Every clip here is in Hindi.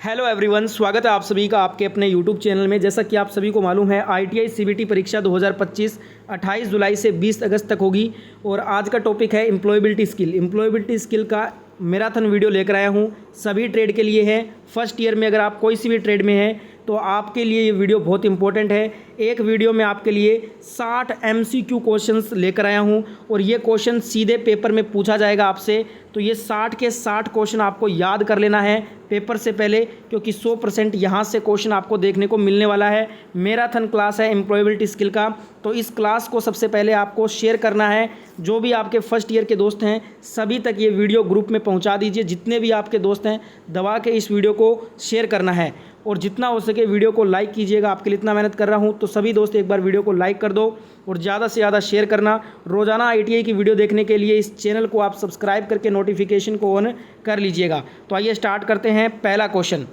हेलो एवरीवन, स्वागत है आप सभी का आपके अपने यूट्यूब चैनल में। जैसा कि आप सभी को मालूम है, आईटीआई सीबीटी परीक्षा 2025 28 जुलाई से 20 अगस्त तक होगी और आज का टॉपिक है एम्प्लॉयबिलिटी स्किल। एम्प्लॉयबिलिटी स्किल का मैराथन वीडियो लेकर आया हूँ, सभी ट्रेड के लिए है। फर्स्ट ईयर में अगर आप कोई सी भी ट्रेड में हैं तो आपके लिए ये वीडियो बहुत इंपॉर्टेंट है। एक वीडियो में आपके लिए 60 एमसीक्यू क्वेश्चंस लेकर आया हूँ और ये क्वेश्चन सीधे पेपर में पूछा जाएगा आपसे। तो ये 60 के 60 क्वेश्चन आपको याद कर लेना है पेपर से पहले, क्योंकि 100% यहाँ से क्वेश्चन आपको देखने को मिलने वाला है। मैराथन क्लास है एम्प्लॉयबिलिटी स्किल का, तो इस क्लास को सबसे पहले आपको शेयर करना है। जो भी आपके फर्स्ट ईयर के दोस्त हैं सभी तक ये वीडियो ग्रुप में पहुँचा दीजिए। जितने भी आपके दोस्त हैं दबा के इस वीडियो को शेयर करना है और जितना हो सके वीडियो को लाइक कीजिएगा। आपके लिए इतना मेहनत कर रहा हूँ तो सभी दोस्त एक बार वीडियो को लाइक कर दो और ज़्यादा से ज़्यादा शेयर करना। रोज़ाना आईटीआई की वीडियो देखने के लिए इस चैनल को आप सब्सक्राइब करके नोटिफिकेशन को ऑन कर लीजिएगा। तो आइए स्टार्ट करते हैं। पहला क्वेश्चन,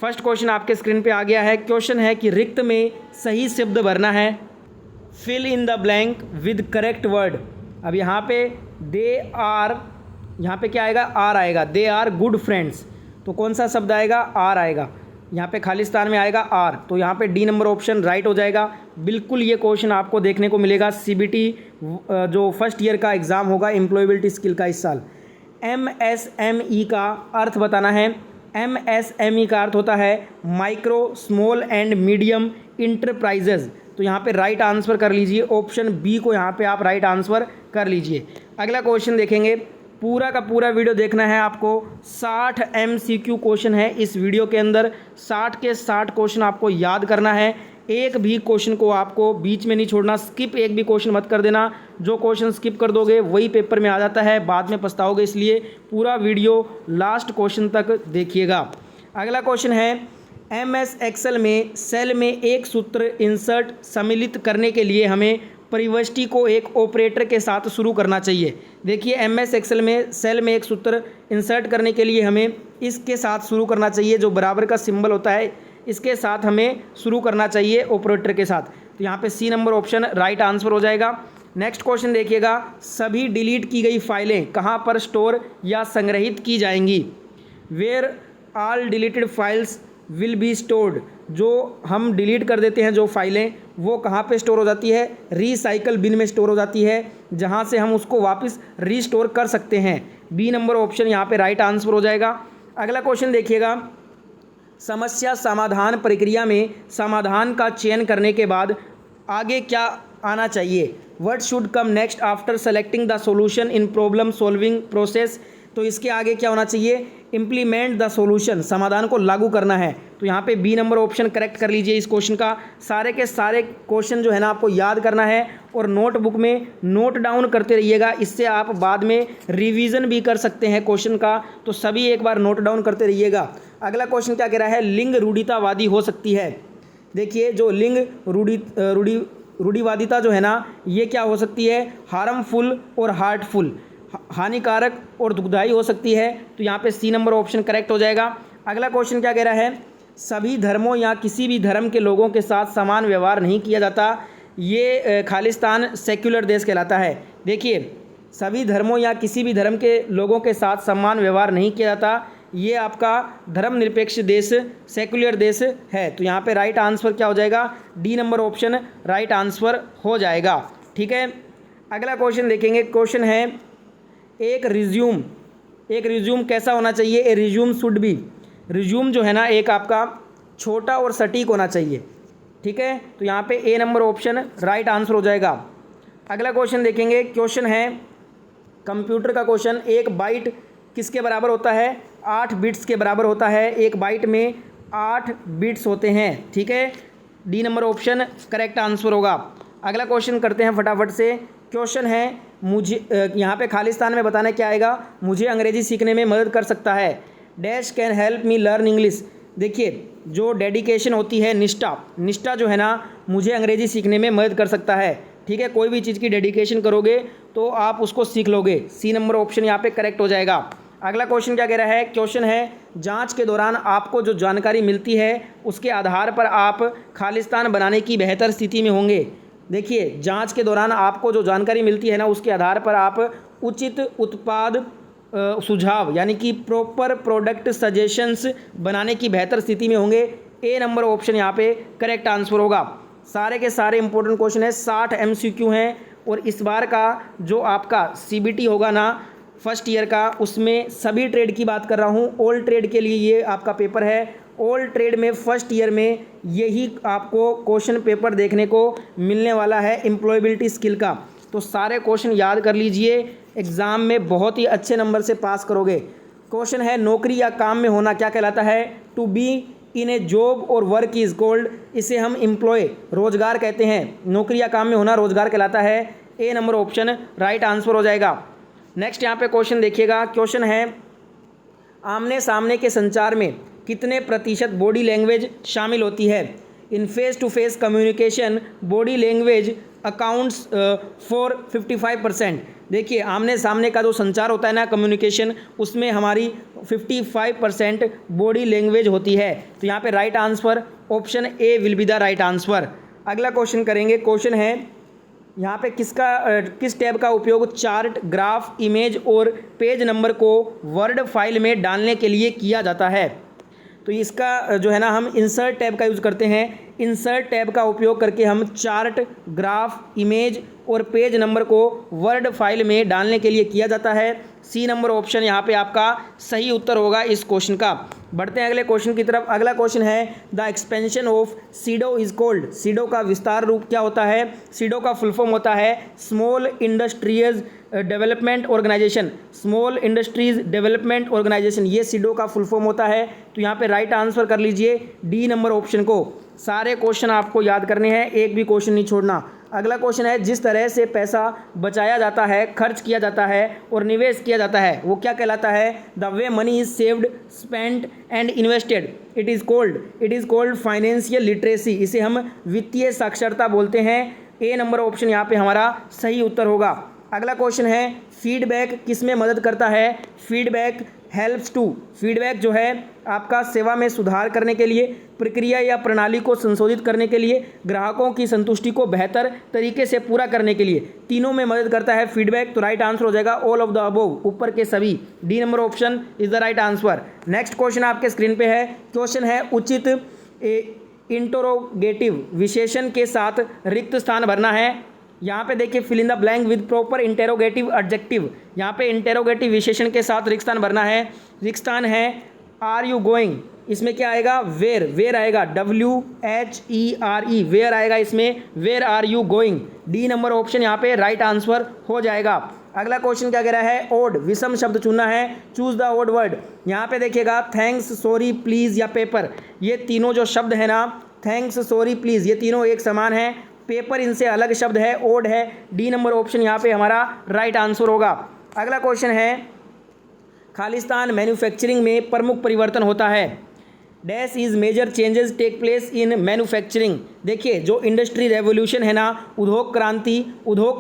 फर्स्ट क्वेश्चन आपके स्क्रीन पे आ गया है। क्वेश्चन है कि रिक्त में सही शब्द भरना है, fill in the blank with correct word. अब यहाँ पे दे आर, यहाँ पे क्या आएगा? आर आएगा। दे आर गुड फ्रेंड्स, तो कौन सा शब्द आएगा? आर आएगा। यहाँ पे खालिस्तान में आएगा आर, तो यहाँ पे डी नंबर ऑप्शन राइट हो जाएगा। बिल्कुल ये क्वेश्चन आपको देखने को मिलेगा सीबीटी जो फर्स्ट ईयर का एग्ज़ाम होगा एम्प्लॉयबिलिटी स्किल का इस साल। एमएसएमई का अर्थ बताना है। एमएसएमई का अर्थ होता है micro small and medium enterprises. तो यहाँ पे राइट आंसर कर लीजिए, ऑप्शन बी को यहाँ पे आप राइट आंसर कर लीजिए। अगला क्वेश्चन देखेंगे, पूरा का पूरा वीडियो देखना है आपको। 60 एमसीक्यू क्वेश्चन है इस वीडियो के अंदर। 60 के 60 क्वेश्चन आपको याद करना है। एक भी क्वेश्चन को आपको बीच में नहीं छोड़ना, स्किप एक भी क्वेश्चन मत कर देना। जो क्वेश्चन स्किप कर दोगे वही पेपर में आ जाता है, बाद में पछताओगे। इसलिए पूरा वीडियो लास्ट क्वेश्चन तक देखिएगा। अगला क्वेश्चन है, एमएस एक्सेल में सेल में एक सूत्र इंसर्ट सम्मिलित करने के लिए हमें प्रविष्टि को एक ऑपरेटर के साथ शुरू करना चाहिए। देखिए एमएस एक्सेल में सेल में एक सूत्र इंसर्ट करने के लिए हमें इसके साथ शुरू करना चाहिए, जो बराबर का सिंबल होता है इसके साथ हमें शुरू करना चाहिए ऑपरेटर के साथ। तो यहाँ पे C number option right answer हो जाएगा। नेक्स्ट क्वेश्चन देखिएगा, सभी डिलीट की गई फाइलें कहाँ पर स्टोर या संग्रहित की जाएंगी? Where all deleted files will be stored. जो हम डिलीट कर देते हैं जो फाइलें, वो कहाँ पे स्टोर हो जाती है? रिसाइकल बिन में स्टोर हो जाती है, जहाँ से हम उसको वापस रीस्टोर कर सकते हैं। बी नंबर ऑप्शन यहाँ पे राइट आंसर हो जाएगा। अगला क्वेश्चन देखिएगा, समस्या समाधान प्रक्रिया में समाधान का चयन करने के बाद आगे क्या आना चाहिए? What should come next after selecting the solution in problem solving process. तो इसके आगे क्या होना चाहिए? इम्प्लीमेंट द सॉल्यूशन, समाधान को लागू करना है। तो यहाँ पे बी नंबर ऑप्शन करेक्ट कर लीजिए इस क्वेश्चन का। सारे के सारे क्वेश्चन जो है ना आपको याद करना है और नोटबुक में नोट डाउन करते रहिएगा। इससे आप बाद में रिवीजन भी कर सकते हैं क्वेश्चन का, तो सभी एक बार नोट डाउन करते रहिएगा। अगला क्वेश्चन क्या कह रहा है? लिंग रूढ़ितावादी हो सकती है। देखिए जो लिंग रूढ़िवादिता जो है ना, ये क्या हो सकती है? हार्मफुल और हार्टफुल, हानिकारक और दुखदायी हो सकती है। तो यहाँ पे सी नंबर ऑप्शन करेक्ट हो जाएगा। अगला क्वेश्चन क्या कह रहा है? सभी धर्मों या किसी भी धर्म के लोगों के साथ समान व्यवहार नहीं किया जाता। ये खालिस्तान सेक्युलर देश कहलाता है। देखिए सभी धर्मों या किसी भी धर्म के लोगों के साथ समान व्यवहार नहीं किया जाता, ये आपका धर्मनिरपेक्ष देश सेक्युलर देश है। तो यहाँ पे राइट आंसर क्या हो जाएगा? D number option right answer हो जाएगा। ठीक है, अगला क्वेश्चन देखेंगे। क्वेश्चन है, एक रिज्यूम कैसा होना चाहिए? ए रिज्यूम शुड बी, रिज्यूम जो है ना एक आपका छोटा और सटीक होना चाहिए। ठीक है, तो यहाँ पे A number option right answer हो जाएगा। अगला क्वेश्चन देखेंगे। क्वेश्चन है कंप्यूटर का क्वेश्चन, एक बाइट किसके बराबर होता है? 8 बिट्स के बराबर होता है। एक बाइट में 8 बिट्स होते हैं। ठीक है, D number option correct answer होगा। अगला क्वेश्चन करते हैं फटाफट से। क्वेश्चन है, मुझे यहाँ पे खालिस्तान में बताना क्या आएगा? मुझे अंग्रेजी सीखने में मदद कर सकता है। Dash can help me learn English. देखिए जो डेडिकेशन होती है, निष्ठा जो है ना, मुझे अंग्रेजी सीखने में मदद कर सकता है। ठीक है, कोई भी चीज़ की डेडिकेशन करोगे तो आप उसको सीख लोगे। सी नंबर ऑप्शन यहाँ पे करेक्ट हो जाएगा। अगला क्वेश्चन क्या कह रहा है? क्वेश्चन है, जांच के दौरान आपको जो जानकारी मिलती है उसके आधार पर आप खालिस्तान बनाने की बेहतर स्थिति में होंगे। देखिए जांच के दौरान आपको जो जानकारी मिलती है ना, उसके आधार पर आप उचित उत्पाद सुझाव यानी कि प्रॉपर प्रोडक्ट सजेशंस बनाने की बेहतर स्थिति में होंगे। ए नंबर ऑप्शन यहाँ पे करेक्ट आंसर होगा। सारे के सारे इंपॉर्टेंट क्वेश्चन है, 60 MCQ हैं और इस बार का जो आपका CBT होगा ना फर्स्ट ईयर का, उसमें सभी ट्रेड की बात कर रहा हूँ। ऑल ट्रेड के लिए ये आपका पेपर है। ऑल ट्रेड में फर्स्ट ईयर में यही आपको क्वेश्चन पेपर देखने को मिलने वाला है एम्प्लॉयबिलिटी स्किल का। तो सारे क्वेश्चन याद कर लीजिए, एग्ज़ाम में बहुत ही अच्छे नंबर से पास करोगे। क्वेश्चन है नौकरी या काम में होना क्या कहलाता है? To be in a job or work is called, इसे हम एम्प्लॉय रोजगार कहते हैं। नौकरी या काम में होना रोजगार कहलाता है। ए नंबर ऑप्शन राइट आंसर हो जाएगा। नेक्स्ट यहाँ पे क्वेश्चन देखिएगा। क्वेश्चन है आमने सामने के संचार में कितने प्रतिशत बॉडी लैंग्वेज शामिल होती है? In face to face communication body language accounts for 55%। देखिए आमने सामने का जो संचार होता है ना कम्युनिकेशन, उसमें हमारी 55% बॉडी लैंग्वेज होती है। तो यहाँ पे right answer option A will be the right answer. अगला क्वेश्चन करेंगे। क्वेश्चन है यहाँ पे किस टैब का उपयोग चार्ट, ग्राफ, इमेज और पेज नंबर को वर्ड फाइल में डालने के लिए किया जाता है? तो इसका जो है ना हम इंसर्ट टैब का यूज़ करते हैं। इंसर्ट टैब का उपयोग करके हम चार्ट, ग्राफ, इमेज और पेज नंबर को वर्ड फाइल में डालने के लिए किया जाता है। सी नंबर ऑप्शन यहाँ पे आपका सही उत्तर होगा इस क्वेश्चन का। बढ़ते हैं अगले क्वेश्चन की तरफ। अगला क्वेश्चन है the expansion of SIDO is called. SIDO का विस्तार रूप क्या होता है? सीडो का फुल फॉर्म होता है small industries development organisation. Small industries development organisation, ये सीडो का फुल फॉर्म होता है। तो यहाँ पे राइट आंसर कर लीजिए डी नंबर ऑप्शन को। सारे क्वेश्चन आपको याद करने हैं, एक भी क्वेश्चन नहीं छोड़ना। अगला क्वेश्चन है जिस तरह से पैसा बचाया जाता है, खर्च किया जाता है और निवेश किया जाता है वो क्या कहलाता है? The way money is saved, spent and invested it is called financial literacy. इसे हम वित्तीय साक्षरता बोलते हैं। ए नंबर ऑप्शन यहाँ पे हमारा सही उत्तर होगा। अगला क्वेश्चन है फीडबैक किस में मदद करता है? Feedback helps to. फीडबैक जो है आपका सेवा में सुधार करने के लिए, प्रक्रिया या प्रणाली को संशोधित करने के लिए, ग्राहकों की संतुष्टि को बेहतर तरीके से पूरा करने के लिए, तीनों में मदद करता है फीडबैक। तो राइट आंसर हो जाएगा ऑल ऑफ द अबोव, ऊपर के सभी। D number option is the right answer. Next question आपके स्क्रीन पे है। क्वेश्चन है उचित इंटरोगेटिव विशेषण के साथ रिक्त स्थान भरना है। यहाँ पे देखिए fill in the blank with proper interrogative adjective. यहाँ पे इंटेरोगेटिव विशेषण के साथ रिक्त स्थान भरना है। रिक्त स्थान है आर यू गोइंग, इसमें क्या आएगा? वेयर आएगा, WHERE, वेयर आएगा इसमें, where are you going. D number option यहाँ पे राइट आंसर हो जाएगा। अगला क्वेश्चन क्या कह रहा है? ओड, विषम शब्द चुनना है। Choose the odd word. यहाँ पे देखिएगा थैंक्स, सॉरी, प्लीज़ या पेपर, ये तीनों जो शब्द है ना, थैंक्स, सॉरी, प्लीज़, ये तीनों एक समान है। पेपर इनसे अलग शब्द है, ओड है। डी नंबर ऑप्शन यहाँ पे हमारा राइट आंसर होगा। अगला क्वेश्चन है खालिस्तान मैन्युफैक्चरिंग में प्रमुख परिवर्तन होता है। Dash is major changes take place in manufacturing. देखिए जो इंडस्ट्री रेवोल्यूशन है ना, उद्योग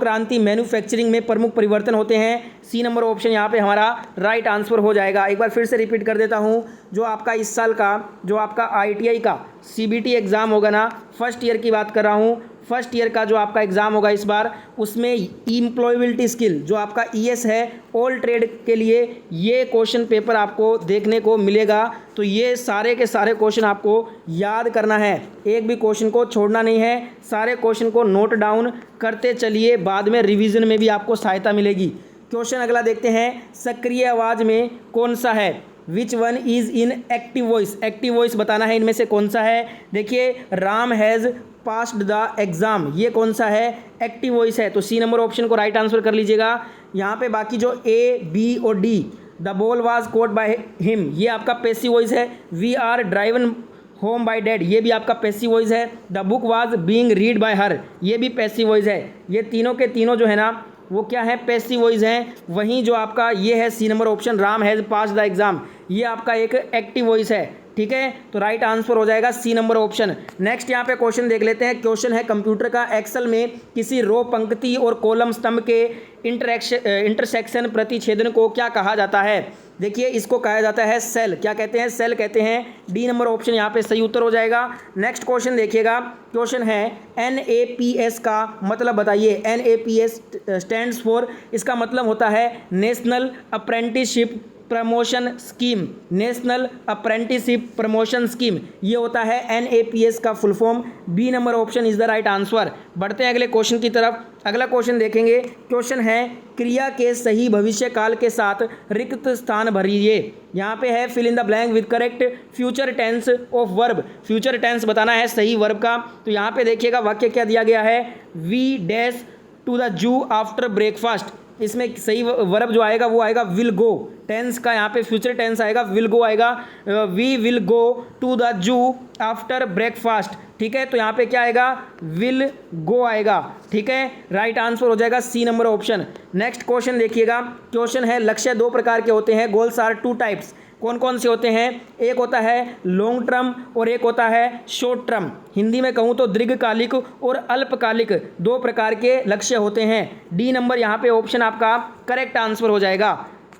क्रांति मैन्युफैक्चरिंग में प्रमुख परिवर्तन होते हैं। सी नंबर ऑप्शन यहाँ पे हमारा राइट आंसर हो जाएगा। एक बार फिर से रिपीट कर देता हूँ, जो आपका इस साल का जो आपका ITI का CBT एग्ज़ाम होगा ना, फर्स्ट ईयर की बात कर रहा हूँ, फर्स्ट ईयर का जो आपका एग्ज़ाम होगा इस बार, उसमें एम्प्लॉयबिलिटी स्किल जो आपका ES है ऑल ट्रेड के लिए, ये क्वेश्चन पेपर आपको देखने को मिलेगा। तो ये सारे के सारे क्वेश्चन आपको याद करना है, एक भी क्वेश्चन को छोड़ना नहीं है। सारे क्वेश्चन को नोट डाउन करते चलिए, बाद में रिवीजन में भी आपको सहायता मिलेगी। क्वेश्चन अगला देखते हैं, सक्रिय आवाज़ में कौन सा है? Which one is in active voice. Active voice बताना है इनमें से कौन सा है। देखिए Ram has passed the exam, ये कौन सा है? एक्टिव वॉइस है। तो सी नंबर ऑप्शन को राइट आंसर कर लीजिएगा। यहाँ पे बाकी जो A, B और D, the ball was caught by him, ये आपका पैसिव वॉइस है। We are driven home by dad, ये भी आपका पैसिव वॉइस है। The book was being read by her, ये भी पैसिव वॉइस है। ये तीनों के तीनों जो है ना वो क्या है? पैसिव वॉइस हैं। वहीं जो आपका ये है C number option, Ram has pass the exam, ये आपका एक एक्टिव वॉइस है। ठीक है, तो राइट आंसर हो जाएगा सी नंबर ऑप्शन। नेक्स्ट यहाँ पे क्वेश्चन देख लेते हैं। क्वेश्चन है कंप्यूटर का एक्सेल में किसी रो, पंक्ति और कॉलम स्तंभ के इंटरसेक्शन प्रतिच्छेदन को क्या कहा जाता है? देखिए, इसको कहा जाता है सेल। क्या कहते हैं? सेल कहते हैं। डी नंबर ऑप्शन यहाँ पे सही उत्तर हो जाएगा। नेक्स्ट क्वेश्चन देखिएगा। क्वेश्चन है NAPS का मतलब बताइए। NAPS स्टैंड्स फॉर, इसका मतलब होता है national apprenticeship promotion scheme. National apprenticeship promotion scheme, ये होता है NAPS का full form. B number option is the right answer. बढ़ते हैं अगले क्वेश्चन की तरफ। अगला क्वेश्चन देखेंगे। क्वेश्चन है क्रिया के सही भविष्य काल के साथ रिक्त स्थान भरिए। यहाँ पे है fill in the blank with correct future tense of verb. Future tense बताना है सही वर्ब का। तो यहाँ पे देखिएगा वाक्य क्या दिया गया है, we dash to the zoo after breakfast. इसमें सही वर्ब जो आएगा वो आएगा विल गो। टेंस का यहाँ पे फ्यूचर टेंस आएगा, विल गो आएगा। We will go to the zoo after breakfast. ठीक है, तो यहाँ पे क्या आएगा, विल गो आएगा। ठीक है, राइट आंसर हो जाएगा C number option. Next question देखिएगा। क्वेश्चन है लक्ष्य दो प्रकार के होते हैं। Goals are two types. कौन कौन से होते हैं? एक होता है लॉन्ग टर्म और एक होता है शॉर्ट टर्म। हिंदी में कहूँ तो दीर्घकालिक और अल्पकालिक दो प्रकार के लक्ष्य होते हैं। डी नंबर यहाँ पे ऑप्शन आपका करेक्ट आंसर हो जाएगा।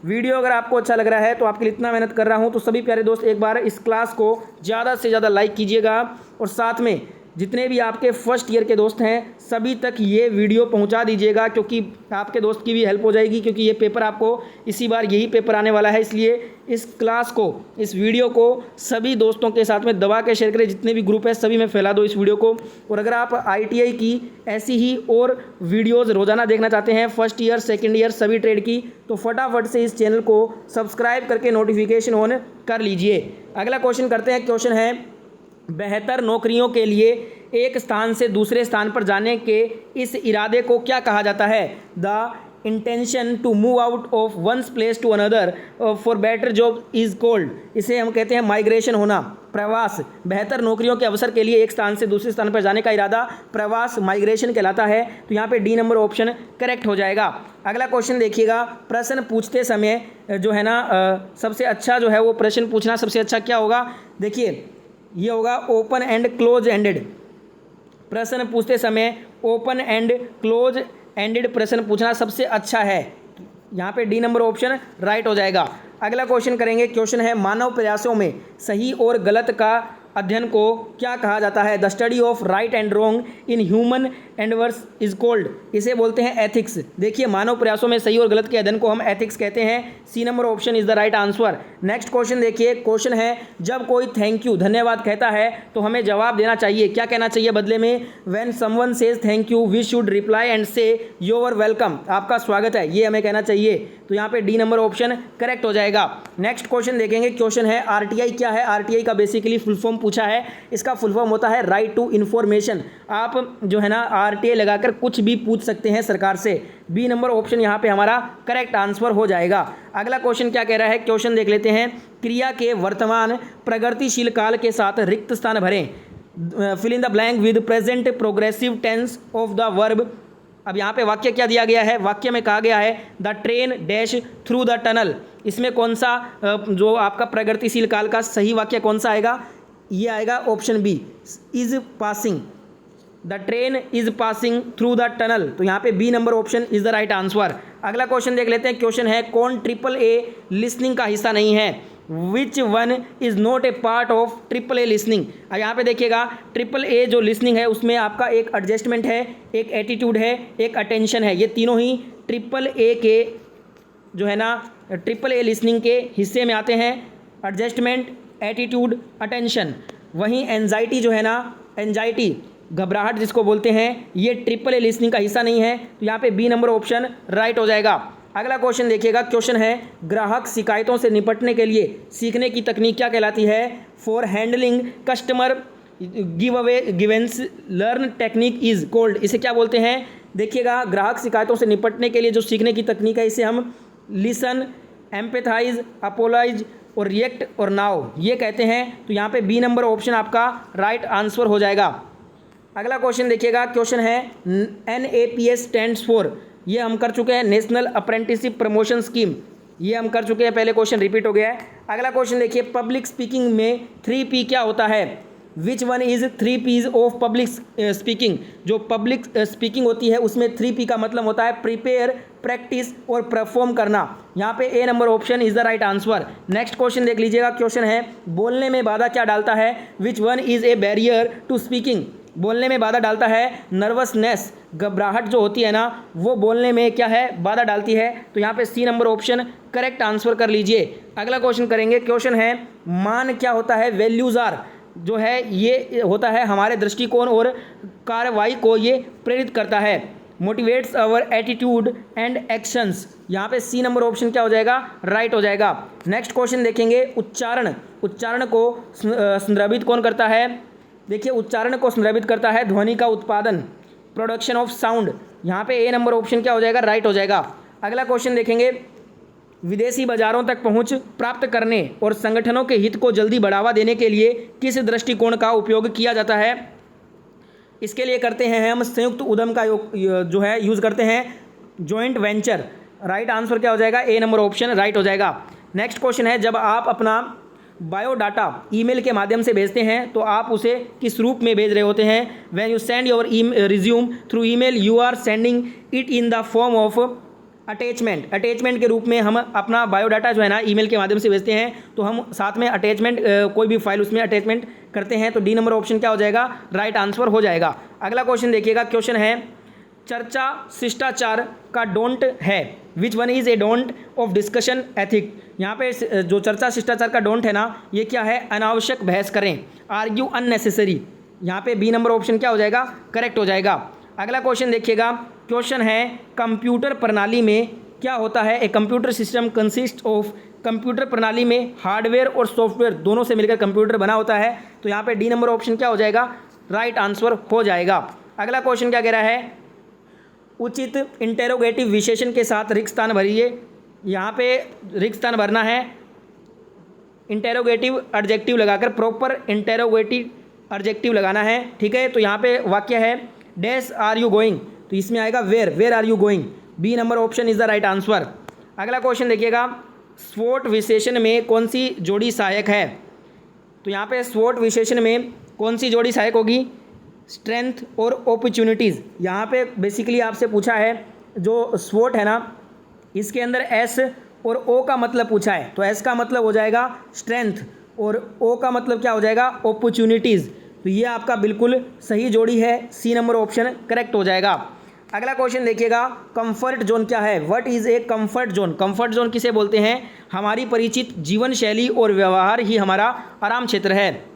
वीडियो अगर आपको अच्छा लग रहा है तो आपके लिए इतना मेहनत कर रहा हूँ, तो सभी प्यारे दोस्त एक बार इस क्लास को ज़्यादा से ज़्यादा लाइक कीजिएगा और साथ में जितने भी आपके फर्स्ट ईयर के दोस्त हैं सभी तक ये वीडियो पहुंचा दीजिएगा, क्योंकि आपके दोस्त की भी हेल्प हो जाएगी। क्योंकि ये पेपर आपको इसी बार यही पेपर आने वाला है, इसलिए इस क्लास को, इस वीडियो को सभी दोस्तों के साथ में दबा के शेयर करें। जितने भी ग्रुप है सभी में फैला दो इस वीडियो को। और अगर आप ITI की ऐसी ही और वीडियोज़ रोज़ाना देखना चाहते हैं, फर्स्ट ईयर सेकेंड ईयर सभी ट्रेड की, तो फटाफट से इस चैनल को सब्सक्राइब करके नोटिफिकेशन ऑन कर लीजिए। अगला क्वेश्चन करते हैं। क्वेश्चन है बेहतर नौकरियों के लिए एक स्थान से दूसरे स्थान पर जाने के इस इरादे को क्या कहा जाता है? The intention to move out of one's place to another for better job is called. इसे हम कहते हैं माइग्रेशन होना, प्रवास। बेहतर नौकरियों के अवसर के लिए एक स्थान से दूसरे स्थान पर जाने का इरादा प्रवास, माइग्रेशन कहलाता है। तो यहाँ पे डी नंबर ऑप्शन करेक्ट हो जाएगा। अगला क्वेश्चन देखिएगा। प्रश्न पूछते समय जो है ना सबसे अच्छा जो है वो प्रश्न पूछना सबसे अच्छा क्या होगा? देखिए, ये होगा ओपन एंड क्लोज एंडेड। प्रश्न पूछते समय ओपन एंड क्लोज एंडेड प्रश्न पूछना सबसे अच्छा है। यहाँ पे डी नंबर ऑप्शन राइट हो जाएगा। अगला क्वेश्चन करेंगे। क्वेश्चन है मानव प्रयासों में सही और गलत का अध्ययन को क्या कहा जाता है? The study of right and wrong in human endeavours is called. इसे बोलते हैं एथिक्स। देखिए, मानव प्रयासों में सही और गलत के अध्ययन को हम एथिक्स कहते हैं। C number option is the right answer. Next question देखिए। क्वेश्चन है जब कोई थैंक यू, धन्यवाद कहता है तो हमें जवाब देना चाहिए। क्या कहना चाहिए बदले में? When someone says thank you we should reply and say you are welcome. आपका स्वागत है, ये हमें कहना चाहिए। तो यहाँ पे डी नंबर ऑप्शन करेक्ट हो जाएगा। नेक्स्ट क्वेश्चन देखेंगे। क्वेश्चन है RTI क्या है? RTI का बेसिकली फुल फॉर्म पूछा है। इसका फुल फॉर्म होता है राइट टू इन्फॉर्मेशन। आप जो है ना RTI लगाकर कुछ भी पूछ सकते हैं सरकार से। बी नंबर ऑप्शन यहाँ पे हमारा करेक्ट आंसर हो जाएगा। अगला क्वेश्चन क्या कह रहा है? क्वेश्चन देख लेते हैं। क्रिया के वर्तमान प्रगतिशील काल के साथ रिक्त स्थान भरें। Fill in the blank with present progressive tense of the verb. अब यहाँ पे वाक्य क्या दिया गया है? वाक्य में कहा गया है the train dash through the tunnel. इसमें कौन सा जो आपका प्रगतिशील काल का सही वाक्य कौन सा आएगा? ये आएगा option B, is passing. The train is passing through the tunnel. तो यहाँ पे B number option is the right answer. अगला क्वेश्चन देख लेते हैं। क्वेश्चन है कौन AAA लिसनिंग का हिस्सा नहीं है? Which one is not a part of AAA listening. अब यहाँ पे देखिएगा AAA जो लिसनिंग है उसमें आपका एक एडजस्टमेंट है, एक एटीट्यूड है, एक अटेंशन है। ये तीनों ही AAA के जो है ना AAA लिसनिंग के हिस्से में आते हैं। Adjustment, attitude, attention. वहीं एंजाइटी जो है ना, एंजाइटी घबराहट जिसको बोलते हैं, ये AAA लिसनिंग का हिस्सा नहीं है। तो यहाँ पे बी नंबर ऑप्शन राइट हो जाएगा। अगला क्वेश्चन देखिएगा। क्वेश्चन है ग्राहक शिकायतों से निपटने के लिए सीखने की तकनीक क्या कहलाती है? For handling customer give away Givens learn technique is called. इसे क्या बोलते हैं? देखिएगा, ग्राहक शिकायतों से निपटने के लिए जो सीखने की तकनीक है इसे हम लिसन, एम्पैथाइज, अपोलाइज और रिएक्ट और नाउ ये कहते हैं। तो यहाँ पे बी नंबर ऑप्शन आपका राइट आंसर हो जाएगा। अगला क्वेश्चन देखिएगा। क्वेश्चन है NAPS स्टैंड्स फॉर, ये हम कर चुके हैं, नेशनल अप्रेंटिसशिप प्रमोशन स्कीम। ये हम कर चुके हैं, पहले क्वेश्चन रिपीट हो गया है। अगला क्वेश्चन देखिए, पब्लिक स्पीकिंग में 3P क्या होता है? Which one is 3Ps of public speaking? जो पब्लिक स्पीकिंग होती है उसमें 3P का मतलब होता है प्रिपेयर, प्रैक्टिस और परफॉर्म करना। यहाँ पे A number option is the right answer. Next question देख लीजिएगा, क्वेश्चन है बोलने में बाधा क्या डालता है? Which one is a barrier to speaking? बोलने में बाधा डालता है नर्वसनेस, घबराहट जो होती है ना वो बोलने में क्या है, बाधा डालती है। तो यहाँ पे C number option correct answer कर लीजिए। अगला क्वेश्चन करेंगे, क्वेश्चन है मान क्या होता है? वैल्यूज आर जो है ये होता है हमारे दृष्टिकोण और कार्रवाई को ये प्रेरित करता है। Motivates our attitude and actions. यहाँ पे सी नंबर ऑप्शन क्या हो जाएगा? राइट हो जाएगा। नेक्स्ट क्वेश्चन देखेंगे, उच्चारण। उच्चारण को संदर्भित कौन करता है? देखिए उच्चारण को संदर्भित करता है ध्वनि का उत्पादन, प्रोडक्शन ऑफ साउंड। यहाँ पे ए नंबर ऑप्शन क्या हो जाएगा? राइट हो जाएगा। अगला क्वेश्चन देखेंगे, विदेशी बाजारों तक पहुंच प्राप्त करने और संगठनों के हित को जल्दी बढ़ावा देने के लिए किस दृष्टिकोण का उपयोग किया जाता है? इसके लिए करते हैं हम संयुक्त उद्यम का जो है यूज़ करते हैं, जॉइंट वेंचर। राइट आंसर क्या हो जाएगा? ए नंबर ऑप्शन राइट हो जाएगा। नेक्स्ट क्वेश्चन है, जब आप अपना बायोडाटा ईमेल के माध्यम से भेजते हैं तो आप उसे किस रूप में भेज रहे होते हैं? When you send your resume through email you are sending it in the form of attachment. Attachment के रूप में हम अपना बायोडाटा जो है ना ईमेल के माध्यम से भेजते हैं, तो हम साथ में अटैचमेंट कोई भी फाइल उसमें अटैचमेंट करते हैं। तो डी नंबर ऑप्शन क्या हो जाएगा? राइट आंसर हो जाएगा। अगला क्वेश्चन देखिएगा, क्वेश्चन है चर्चा शिष्टाचार का डोंट है। Which one is A don't of discussion ethic? यहाँ पे जो चर्चा शिष्टाचार का डोंट है ना ये क्या है? अनावश्यक बहस करें, आर्ग्यू अननेसेसरी। यहाँ पे बी नंबर ऑप्शन क्या हो जाएगा? करेक्ट हो जाएगा। अगला क्वेश्चन देखिएगा, क्वेश्चन है कंप्यूटर प्रणाली में क्या होता है? A computer system consist of. Computer प्रणाली में हार्डवेयर और सॉफ्टवेयर दोनों से मिलकर कंप्यूटर बना होता है। तो यहाँ पे डी नंबर ऑप्शन क्या हो जाएगा? राइट आंसर हो जाएगा। अगला क्वेश्चन क्या कह रहा है? उचित इंटेरोगेटिव विशेषण के साथ रिक्त स्थान भरिए। यहाँ पे रिक्त स्थान भरना है इंटेरोगेटिव एडजेक्टिव लगाकर, प्रॉपर इंटेरोगेटिव एडजेक्टिव लगाना है, ठीक है। तो यहाँ पे वाक्य है डैश आर यू गोइंग, तो इसमें आएगा where are you going. B number option is the right answer. अगला क्वेश्चन देखिएगा, स्वोट विशेषण में कौन सी जोड़ी सहायक है? तो यहाँ पे स्वोट विशेषण में कौन सी जोड़ी सहायक होगी? स्ट्रेंथ और अपॉर्चुनिटीज़। यहाँ पे बेसिकली आपसे पूछा है जो स्वोट है ना इसके अंदर एस और ओ का मतलब पूछा है, तो एस का मतलब हो जाएगा स्ट्रेंथ और ओ का मतलब क्या हो जाएगा? अपॉर्चुनिटीज़। तो ये आपका बिल्कुल सही जोड़ी है, सी नंबर ऑप्शन करेक्ट हो जाएगा। अगला क्वेश्चन देखिएगा, कंफर्ट जोन क्या है? What is a comfort zone? Comfort zone किसे बोलते हैं? हमारी परिचित जीवन शैली और व्यवहार ही हमारा आराम क्षेत्र है।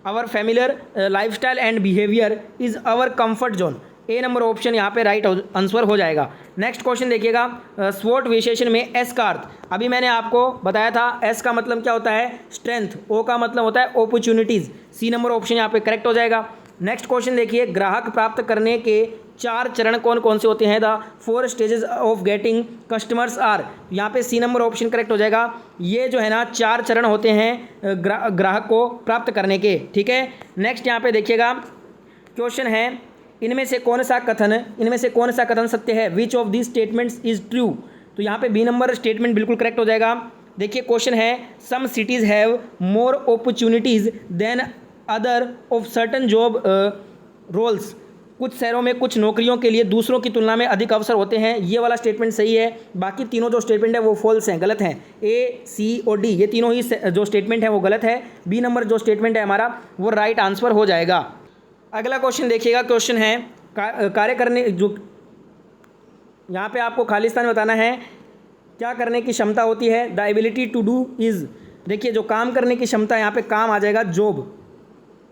Our familiar lifestyle and behaviour is our comfort zone. A number option यहाँ पे राइट आंसर हो जाएगा। नेक्स्ट क्वेश्चन देखिएगा, स्वोट विशेषण में एस का अर्थ, अभी मैंने आपको बताया था एस का मतलब क्या होता है? स्ट्रेंथ। ओ का मतलब होता है अपॉर्चुनिटीज़। सी नंबर ऑप्शन यहाँ पे करेक्ट हो जाएगा। नेक्स्ट क्वेश्चन देखिए, ग्राहक प्राप्त करने के 4 चरण कौन कौन से होते हैं? The 4 stages of getting customers are. यहाँ पे सी नंबर ऑप्शन करेक्ट हो जाएगा। ये जो है ना 4 चरण होते हैं ग्राहक को प्राप्त करने के, ठीक है। नेक्स्ट यहाँ पे देखिएगा, क्वेश्चन है इनमें से कौन सा कथन सत्य है? Which of this statements is true? तो यहाँ पे बी नंबर स्टेटमेंट बिल्कुल करेक्ट हो जाएगा। देखिए क्वेश्चन है some cities have more opportunities than other of certain job roles. कुछ शहरों में कुछ नौकरियों के लिए दूसरों की तुलना में अधिक अवसर होते हैं। ये वाला स्टेटमेंट सही है, बाकी तीनों जो स्टेटमेंट है वो फॉल्स हैं, गलत हैं। ए, सी और डी ये तीनों ही जो स्टेटमेंट है वो गलत है। बी नंबर जो स्टेटमेंट है हमारा वो राइट आंसर हो जाएगा। अगला क्वेश्चन देखिएगा, क्वेश्चन है कार्य करने, जो यहाँ पे आपको खालिस्तान बताना है क्या करने की क्षमता होती है? The ability to do is. देखिए जो काम करने की क्षमता, यहाँ पे काम आ जाएगा जॉब,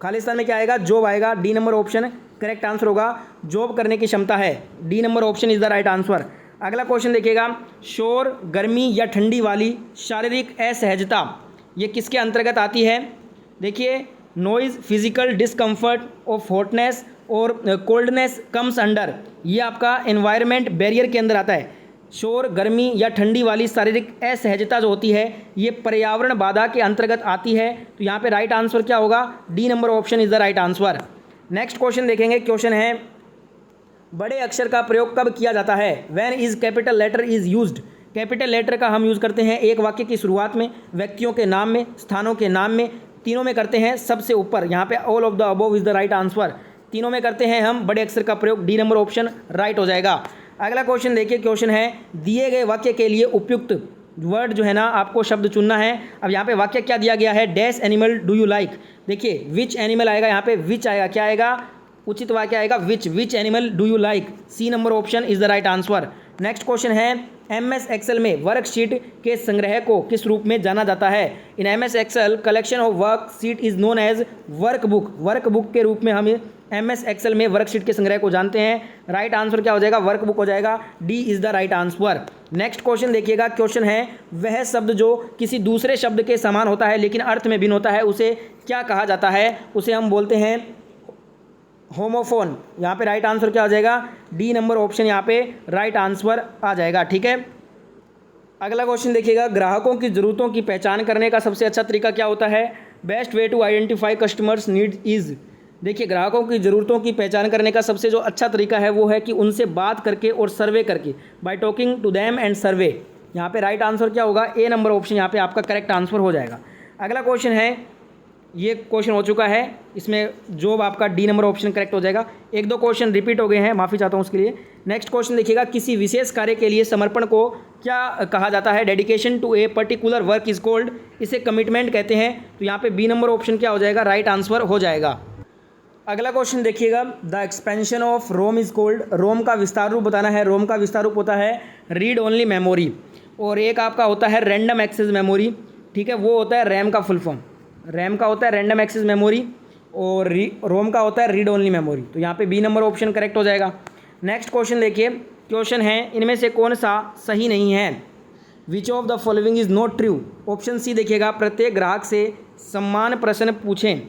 खालिस्तान में क्या आएगा? जॉब आएगा। D number option correct answer होगा, जॉब करने की क्षमता है। D number option is the right answer. अगला क्वेश्चन देखिएगा, शोर, गर्मी या ठंडी वाली शारीरिक असहजता ये किसके अंतर्गत आती है? देखिए noise, physical discomfort of hotness और कोल्डनेस कम्स अंडर, ये आपका एनवायरनमेंट बैरियर के अंदर आता है। शोर, गर्मी या ठंडी वाली शारीरिक असहजता जो होती है ये पर्यावरण बाधा के अंतर्गत आती है। तो यहाँ पे राइट आंसर क्या होगा? D number option is the right answer. Next question देखेंगे, क्वेश्चन है बड़े अक्षर का प्रयोग कब किया जाता है? When is capital letter is used. Capital letter का हम यूज़ करते हैं एक वाक्य की शुरुआत में, व्यक्तियों के नाम में, स्थानों के नाम में, तीनों में करते हैं सबसे ऊपर। यहाँ पे all of the above is the right answer. तीनों में करते हैं हम बड़े अक्षर का प्रयोग, डी नंबर ऑप्शन राइट हो जाएगा। अगला क्वेश्चन देखिए, क्वेश्चन है दिए गए वाक्य के लिए उपयुक्त वर्ड जो है ना आपको शब्द चुनना है। अब यहाँ पे वाक्य क्या दिया गया है, dash animal do you like. देखिए विच एनिमल आएगा, यहाँ पे विच आएगा, क्या आएगा, उचित वाक्य आएगा which animal do you like, C number option is the right answer. Next question है MS एक्सेल में वर्कशीट के संग्रह को किस रूप में जाना जाता है। In MS Excel collection of worksheet is known as workbook. Workbook के रूप में हम MS एक्सेल में वर्कशीट के संग्रह को जानते हैं। राइट आंसर क्या हो जाएगा, वर्कबुक हो जाएगा, D is the right answer. Next question देखिएगा, क्वेश्चन है वह शब्द जो किसी दूसरे शब्द के समान होता है लेकिन अर्थ में भिन्न होता है उसे क्या कहा जाता है। उसे हम बोलते हैं होमोफोन। यहाँ पे राइट आंसर क्या हो जाएगा, डी नंबर ऑप्शन यहाँ पे राइट आंसर आ जाएगा। ठीक है, अगला क्वेश्चन देखिएगा, ग्राहकों की ज़रूरतों की पहचान करने का सबसे अच्छा तरीका क्या होता है। Best way to identify customers need is. देखिए ग्राहकों की ज़रूरतों की पहचान करने का सबसे जो अच्छा तरीका है वो है कि उनसे बात करके और सर्वे करके, by talking to them and survey. यहाँ पे राइट आंसर क्या होगा, ए नंबर ऑप्शन यहाँ पे आपका करेक्ट आंसर हो जाएगा। अगला क्वेश्चन है, ये क्वेश्चन हो चुका है, इसमें जो आपका डी नंबर ऑप्शन करेक्ट हो जाएगा। एक दो क्वेश्चन रिपीट हो गए हैं, माफ़ी चाहता हूँ उसके लिए। नेक्स्ट क्वेश्चन देखिएगा, किसी विशेष कार्य के लिए समर्पण को क्या कहा जाता है। Dedication to a particular work is called, इसे कमिटमेंट कहते हैं। तो यहाँ पे बी नंबर ऑप्शन क्या हो जाएगा, राइट आंसर हो जाएगा। अगला क्वेश्चन देखिएगा, the expansion of Rome is called. Rome का विस्तार रूप बताना है। रोम का विस्तार रूप होता है रीड ओनली मेमोरी, और एक आपका होता है रैंडम एक्सेस मेमोरी। ठीक है, वो होता है रैम का फुल फॉर्म। रैम का होता है रैंडम एक्सेस मेमोरी और रोम का होता है रीड ओनली मेमोरी। तो यहाँ पे बी नंबर ऑप्शन करेक्ट हो जाएगा। नेक्स्ट क्वेश्चन देखिए, क्वेश्चन है इनमें से कौन सा सही नहीं है। Which of the following is not true. Option C देखिएगा, प्रत्येक ग्राहक से समान प्रश्न पूछें।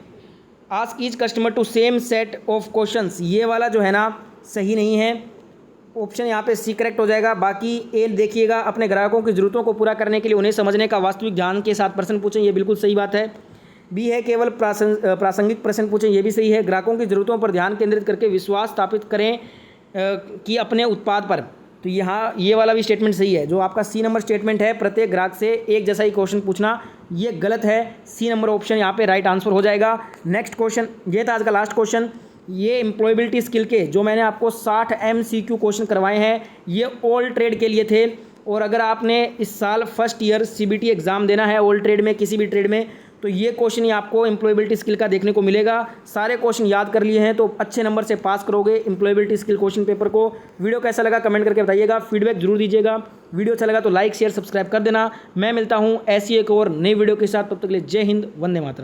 Ask each customer to same set of questions, ये वाला जो है ना सही नहीं है। ऑप्शन यहाँ पे सी करेक्ट हो जाएगा। बाकी ए देखिएगा, अपने ग्राहकों की ज़रूरतों को पूरा करने के लिए उन्हें समझने का वास्तविक ध्यान के साथ प्रश्न पूछें, ये बिल्कुल सही बात है। बी है केवल प्रासंगिक प्रश्न पूछें, ये भी सही है। ग्राहकों की ज़रूरतों पर ध्यान केंद्रित करके विश्वास स्थापित करें कि अपने उत्पाद पर। तो यहाँ ये वाला भी स्टेटमेंट सही है। जो आपका सी नंबर स्टेटमेंट है, प्रत्येक ग्राहक से एक जैसा ही क्वेश्चन पूछना, ये गलत है। सी नंबर ऑप्शन यहाँ पे राइट आंसर हो जाएगा। नेक्स्ट क्वेश्चन, ये था आज का लास्ट क्वेश्चन। ये एम्प्लॉयबिलिटी स्किल के जो मैंने आपको 60 MCQ क्वेश्चन करवाए हैं, ये ऑल ट्रेड के लिए थे। और अगर आपने इस साल फर्स्ट ईयर CBT एग्ज़ाम देना है ऑल ट्रेड में, किसी भी ट्रेड में, तो ये क्वेश्चन ही आपको एम्प्लॉयबिलिटी स्किल का देखने को मिलेगा। सारे क्वेश्चन याद कर लिए हैं तो अच्छे नंबर से पास करोगे एम्प्लॉयबिलिटी स्किल क्वेश्चन पेपर को। वीडियो कैसा लगा कमेंट करके बताइएगा, फीडबैक जरूर दीजिएगा। वीडियो अच्छा लगा तो लाइक शेयर सब्सक्राइब कर देना। मैं मिलता हूँ ऐसी एक और नई वीडियो के साथ, तब तक के लिए जय हिंद, वंदे मातरम।